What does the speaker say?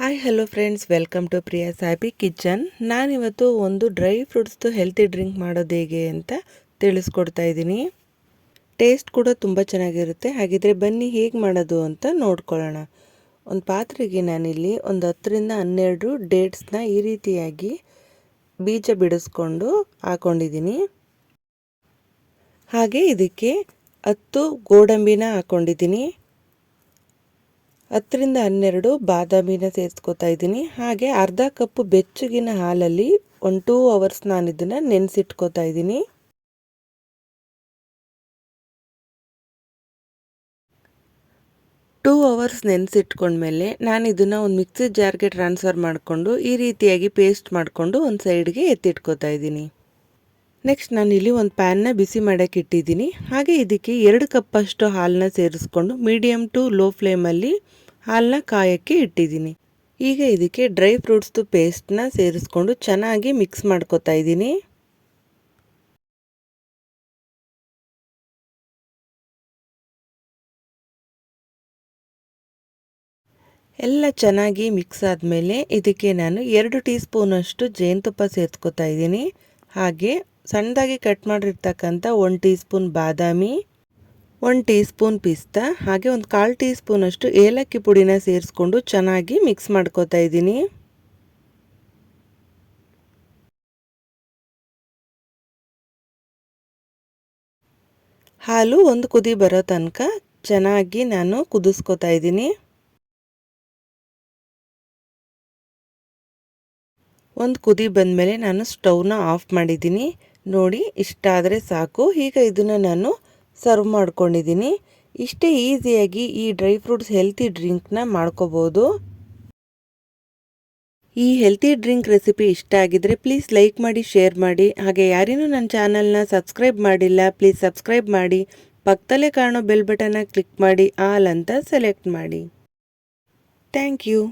Hi hello friends, welcome to Priya's happy kitchen. ನಾನಿವತ್ತು ಒಂದು dry ಫ್ರೂಟ್ಸ್ದು healthy drink ಮಾಡೋದು ಹೇಗೆ ಅಂತ ತಿಳಿಸ್ಕೊಡ್ತಾ ಇದ್ದೀನಿ. ಟೇಸ್ಟ್ ಕೂಡ ತುಂಬ ಚೆನ್ನಾಗಿರುತ್ತೆ. ಹಾಗಿದ್ರೆ ಬನ್ನಿ ಹೇಗೆ ಮಾಡೋದು ಅಂತ ನೋಡ್ಕೊಳ್ಳೋಣ. ಒಂದು ಪಾತ್ರೆಗೆ ನಾನಿಲ್ಲಿ ಒಂದು 10ರಿಂದ 12 ಡೇಟ್ಸ್ನ ಈ ರೀತಿಯಾಗಿ ಬೀಜ ಬಿಡಿಸ್ಕೊಂಡು ಹಾಕೊಂಡಿದ್ದೀನಿ. ಹಾಗೆ ಇದಕ್ಕೆ 10 ಗೋಡಂಬಿನ ಹಾಕೊಂಡಿದ್ದೀನಿ. 10ರಿಂದ 12 ಬಾದಾಮಿನ ಸೇರಿಸ್ಕೊತಾ ಇದ್ದೀನಿ. ಹಾಗೆ ಅರ್ಧ ಕಪ್ಪು ಬೆಚ್ಚಗಿನ ಹಾಲಲ್ಲಿ ಒಂದು 2 ಅವರ್ಸ್ ನಾನು ಇದನ್ನು ನೆನೆಸಿಟ್ಕೋತಾ ಇದ್ದೀನಿ. ಟೂ ಅವರ್ಸ್ ನೆನೆಸಿಟ್ಕೊಂಡ್ಮೇಲೆ ನಾನು ಇದನ್ನು ಒಂದು ಮಿಕ್ಸಿ ಜಾರ್ಗೆ ಟ್ರಾನ್ಸ್ಫರ್ ಮಾಡಿಕೊಂಡು ಈ ರೀತಿಯಾಗಿ ಪೇಸ್ಟ್ ಮಾಡಿಕೊಂಡು ಒಂದು ಸೈಡ್ಗೆ ಎತ್ತಿಟ್ಕೋತಾ ಇದ್ದೀನಿ. ನೆಕ್ಸ್ಟ್ ನಾನಿಲ್ಲಿ ಒಂದು ಪ್ಯಾನ್ನ ಬಿಸಿ ಮಾಡೋಕ್ಕೆ ಇಟ್ಟಿದ್ದೀನಿ. ಹಾಗೆ ಇದಕ್ಕೆ 2 ಕಪ್ಪಷ್ಟು ಹಾಲನ್ನ ಸೇರಿಸ್ಕೊಂಡು ಮೀಡಿಯಮ್ ಟು ಲೋ ಫ್ಲೇಮಲ್ಲಿ ಹಾಲನ್ನ ಕಾಯೋಕ್ಕೆ ಇಟ್ಟಿದ್ದೀನಿ. ಈಗ ಇದಕ್ಕೆ ಡ್ರೈ ಫ್ರೂಟ್ಸ್ದು ಪೇಸ್ಟ್ನ ಸೇರಿಸ್ಕೊಂಡು ಚೆನ್ನಾಗಿ ಮಿಕ್ಸ್ ಮಾಡ್ಕೊತಾ ಇದ್ದೀನಿ. ಎಲ್ಲ ಚೆನ್ನಾಗಿ ಮಿಕ್ಸ್ ಆದಮೇಲೆ ಇದಕ್ಕೆ ನಾನು 2 ಟೀ ಸ್ಪೂನಷ್ಟು ಜೇನುತುಪ್ಪ ಸೇರಿಸ್ಕೊತಾ ಇದ್ದೀನಿ. ಹಾಗೆ ಸಣ್ಣದಾಗಿ ಕಟ್ ಮಾಡಿರ್ತಕ್ಕಂಥ 1 ಟೀ ಸ್ಪೂನ್ ಬಾದಾಮಿ, 1 ಟೀ ಸ್ಪೂನ್ ಪಿಸ್ತಾ, ಹಾಗೆ ಒಂದು 1/4 ಟೀ ಸ್ಪೂನಷ್ಟು ಏಲಕ್ಕಿ ಪುಡಿನ ಸೇರಿಸ್ಕೊಂಡು ಚೆನ್ನಾಗಿ ಮಿಕ್ಸ್ ಮಾಡ್ಕೋತಾ ಇದ್ದೀನಿ. ಹಾಲು ಒಂದು ಕುದಿ ಬರೋ ತನಕ ಚೆನ್ನಾಗಿ ನಾನು ಕುದಿಸ್ಕೊತಾ ಇದ್ದೀನಿ. ಒಂದು ಕುದಿ ಬಂದಮೇಲೆ ನಾನು ಸ್ಟವ್ನ ಆಫ್ ಮಾಡಿದ್ದೀನಿ. ನೋಡಿ, ಇಷ್ಟ ಆದರೆ ಸಾಕು. ಈಗ ಇದನ್ನು ನಾನು ಸರ್ವ್ ಮಾಡ್ಕೊಂಡಿದ್ದೀನಿ. ಇಷ್ಟೇ ಈಸಿಯಾಗಿ ಈ ಡ್ರೈ ಫ್ರೂಟ್ಸ್ ಹೆಲ್ತಿ ಡ್ರಿಂಕ್ನ ಮಾಡ್ಕೋಬೋದು. ಈ ಹೆಲ್ತಿ ಡ್ರಿಂಕ್ ರೆಸಿಪಿ ಇಷ್ಟ ಆಗಿದ್ರೆ ಪ್ಲೀಸ್ ಲೈಕ್ ಮಾಡಿ, ಶೇರ್ ಮಾಡಿ. ಹಾಗೆ ಯಾರೇನೂ ನನ್ನ ಚಾನಲ್ನ ಸಬ್ಸ್ಕ್ರೈಬ್ ಮಾಡಿಲ್ಲ ಪ್ಲೀಸ್ ಸಬ್ಸ್ಕ್ರೈಬ್ ಮಾಡಿ. ಪಕ್ಕದಲ್ಲೇ ಕಾಣೋ ಬೆಲ್ ಬಟನ್ನ ಕ್ಲಿಕ್ ಮಾಡಿ ಆಲ್ ಅಂತ ಸೆಲೆಕ್ಟ್ ಮಾಡಿ. Thank you.